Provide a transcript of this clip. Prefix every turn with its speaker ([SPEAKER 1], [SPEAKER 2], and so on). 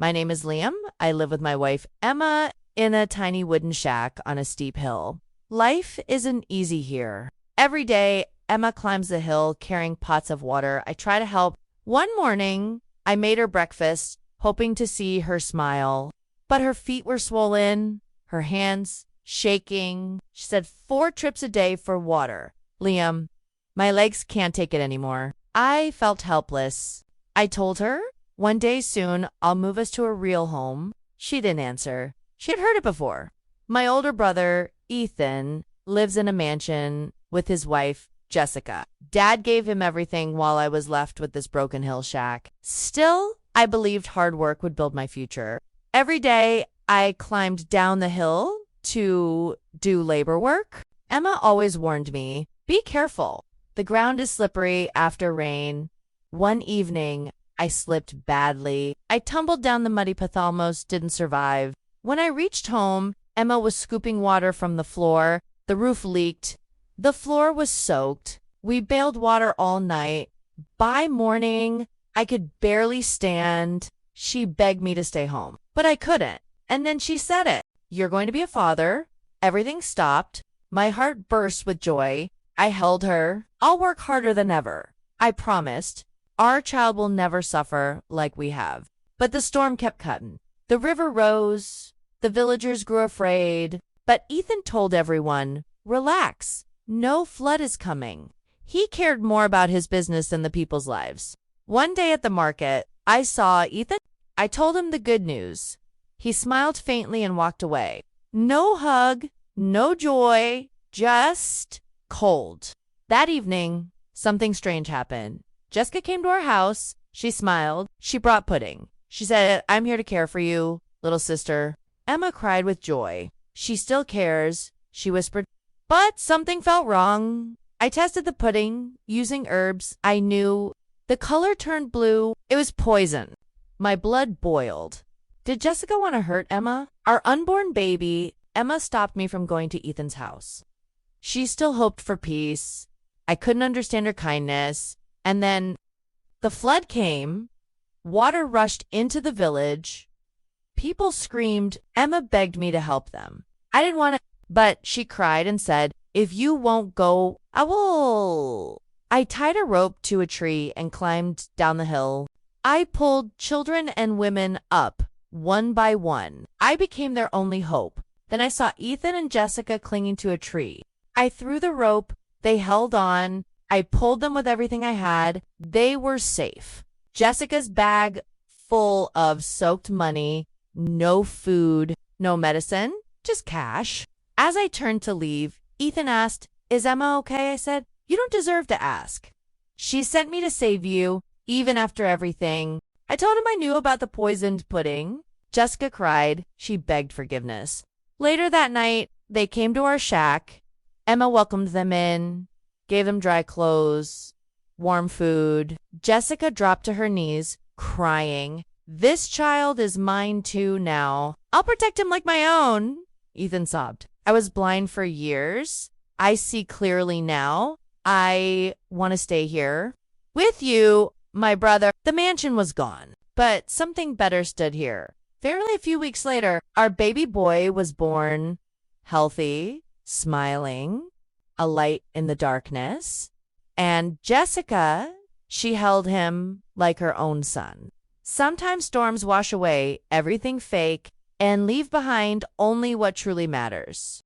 [SPEAKER 1] My name is Liam. I live with my wife, Emma, in a tiny wooden shack on a steep hill. Life isn't easy here. Every day, Emma climbs the hill carrying pots of water. I try to help. One morning, I made her breakfast, hoping to see her smile. But her feet were swollen, her hands shaking. She said 4 trips a day for water. Liam, my legs can't take it anymore. I felt helpless. I told her, one day soon, I'll move us to a real home. She didn't answer. She had heard it before. My older brother, Ethan, lives in a mansion with his wife, Jessica. Dad gave him everything while I was left with this broken hill shack. Still, I believed hard work would build my future. Every day, I climbed down the hill to do labor work. Emma always warned me, be careful. The ground is slippery after rain. One evening, I slipped badly. I tumbled down the muddy path, almost didn't survive. When I reached home, Emma was scooping water from the floor. The roof leaked. The floor was soaked. We bailed water all night. By morning, I could barely stand. She begged me to stay home, but I couldn't. And then she said it. You're going to be a father. Everything stopped. My heart burst with joy. I held her. I'll work harder than ever. I promised. Our child will never suffer like we have. But the storm kept cutting. The river rose. The villagers grew afraid. But Ethan told everyone, relax. No flood is coming. He cared more about his business than the people's lives. One day at the market, I saw Ethan. I told him the good news. He smiled faintly and walked away. No hug, no joy, just cold. That evening, something strange happened. Jessica came to our house. She smiled. She brought pudding. She said, I'm here to care for you, little sister. Emma cried with joy. She still cares, she whispered. But something felt wrong. I tested the pudding using herbs. I knew. The color turned blue. It was poison. My blood boiled. Did Jessica want to hurt Emma? Our unborn baby. Emma stopped me from going to Ethan's house. She still hoped for peace. I couldn't understand her kindness. And then the flood came. Water rushed into the village. People screamed. Emma begged me to help them. I didn't want to, but she cried and said, if you won't go, I will. I tied a rope to a tree and climbed down the hill. I pulled children and women up, one by one. I became their only hope. Then I saw Ethan and Jessica clinging to a tree. I threw the rope. They held on. I pulled them with everything I had. They were safe. Jessica's bag full of soaked money, no food, no medicine, just cash. As I turned to leave, Ethan asked, is Emma okay? I said, you don't deserve to ask. She sent me to save you, even after everything. I told him I knew about the poisoned pudding. Jessica cried. She begged forgiveness. Later that night, they came to our shack. Emma welcomed them in, gave them dry clothes, warm food. Jessica dropped to her knees, crying. This child is mine too now. I'll protect him like my own. Ethan sobbed. I was blind for years. I see clearly now. I want to stay here with you, my brother. The mansion was gone, but something better stood here. Barely a few weeks later, our baby boy was born, healthy, smiling, a light in the darkness. And Jessica, she held him like her own son. Sometimes storms wash away everything fake and leave behind only what truly matters.